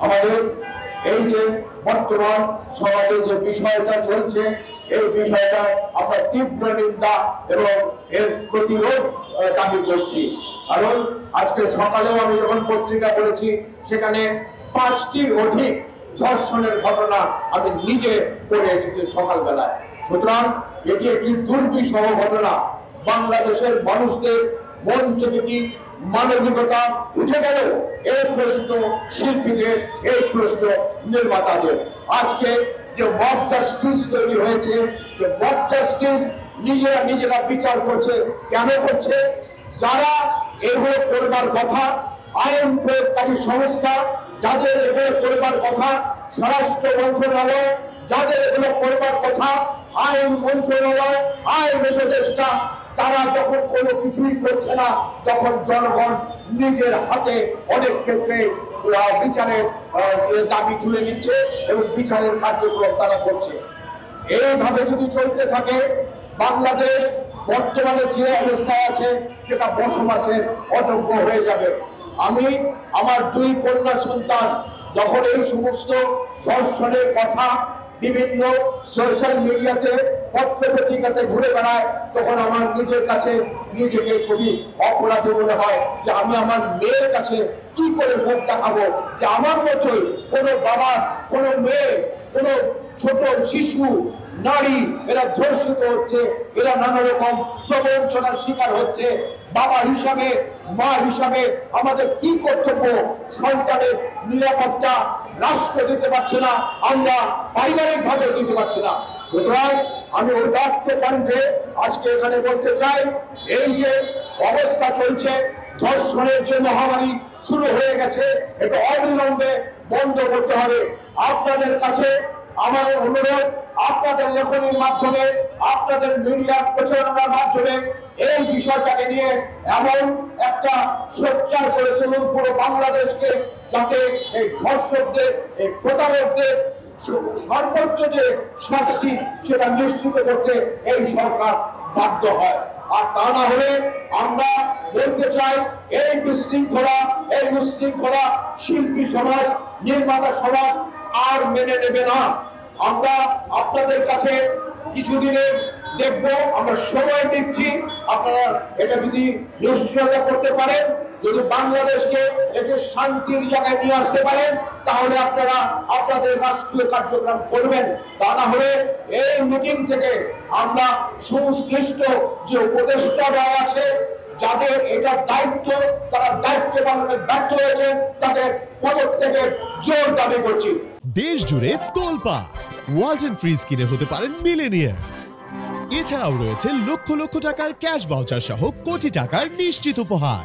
আমাদের এই যে বর্তমান সমাজে যে বিষয়টা চলছে, এই বিষয়টা আমরা তীব্র নিন্দা এবং এর প্রতিরোধ দাবি করছি। কারণ আজকে সকালেও আমি যখন পত্রিকা পড়েছি, সেখানে 5টির অধিক ধর্ষণের ঘটনা আমি নিজে পড়ে এসেছি সকালবেলায়। সুতরাং এটি একটি দুর্বিষহ ঘটনা। বাংলাদেশের মানুষদের মন থেকে কি মানবিকতা উঠে গেল? এই প্রশ্ন শিল্পীদের, এই প্রশ্ন নির্মাতাদের। আজকে যে মব জাস্টিস তৈরি হয়েছে, যে মব জাস্টিস নিজেরা বিচার করছে, কেন করছে? যারা এগুলো করবার কথা, আইন প্রয়োগকারী সংস্থা যাদের এগুলো করবার কথা, স্বরাষ্ট্র মন্ত্রণালয় যাদের এগুলো করবার কথা, আইন মন্ত্রণালয়, আইন উপদেষ্টা, তারা যখন কোনো কিছুই করছে না, তখন জনগণ নিজের হাতে অনেক ক্ষেত্রে বিচারের দাবি তুলে নিচ্ছে এবং বিচারের কার্যক্রম তারা করছে। এইভাবে যদি চলতে থাকে, বাংলাদেশ বর্তমানে যে অবস্থায় আছে সেটা বসবাসের অযোগ্য হয়ে যাবে। আমি আমার 2 কন্যা সন্তান যখন এই সমস্ত ধর্ষণের কথা বিভিন্ন সোশ্যাল মিডিয়াতে, পত্র পত্রিকাতে ঘুরে বেড়ায়, তখন আমার নিজের কাছে নিজেকে খুবই অপরাধী মনে হয় যে আমি আমার মেয়ের কাছে কি করে মুখ দেখাবো যে আমার মতোই কোনো বাবা, কোনো মেয়ে, কোনো ছোট শিশু, নারী এরা ধর্ষিত হচ্ছে, এরা নানা রকম প্রবঞ্চনার শিকার হচ্ছে। বাবা হিসাবে, মা হিসাবে আমাদের কি কর্তব্য? সন্তানের নিরাপত্তা রাষ্ট্র দিতে পারছে না, আমরা পারিবারিক ভাবে দিতে পারছি না। সুতরাং আমি উদাত্ত কণ্ঠে আজকে এখানে বলতে চাই, এই যে অবস্থা চলছে, ধর্ষণের যে মহামারী শুরু হয়ে গেছে, এটা অবিলম্বে বন্ধ করতে হবে। আপনাদের কাছে আমার অনুরোধ, আপনাদের লেখনীর মাধ্যমে, আপনাদের মিডিয়ার প্রচারণার মাধ্যমে এই বিষয়টাকে নিয়ে এমন একটা সোচ্চার করে তুলুন পুরো বাংলাদেশকে, যাতে এই ধর্ষকদের, এই প্রতারকদের সর্বোচ্চ যে শাস্তি সেটা নিশ্চিত করতে এই সরকার বাধ্য হয়। আর তা না হলে আমরা বলতে চাই, এই বিশৃঙ্খলা, এই উশৃঙ্খলা শিল্পী সমাজ, নির্মাতা সমাজ আর মেনে নেবে না। আমরা আপনাদের কাছে কিছুদিনে দেখবো, আমরা সময় দিচ্ছি, আপনারা এটা যদি নিশ্চয়তা করতে পারেন, যদি বাংলাদেশকে একটু শান্তির জায়গায় নিয়ে আসতে পারেন, তাহলে আপনারা আপনাদের রাষ্ট্রীয় কার্যক্রম করবেন। তা না হলে এই মিটিং থেকে আমরা সংশ্লিষ্ট যে উপদেষ্টারা আছে, যাদের এটা দায়িত্ব, তারা দায়িত্ব পালনে ব্যর্থ হয়েছে, তাদের পদত্যাগের জোর দাবি করছি। দেশ জুড়ে তোলপাড়, ওয়ালটন ফ্রিজ কিনে হতে পারেন মিলেনিয়ার। এছাড়াও রয়েছে লক্ষ লক্ষ টাকার ক্যাশ ভাউচার সহ কোটি টাকার নিশ্চিত উপহার।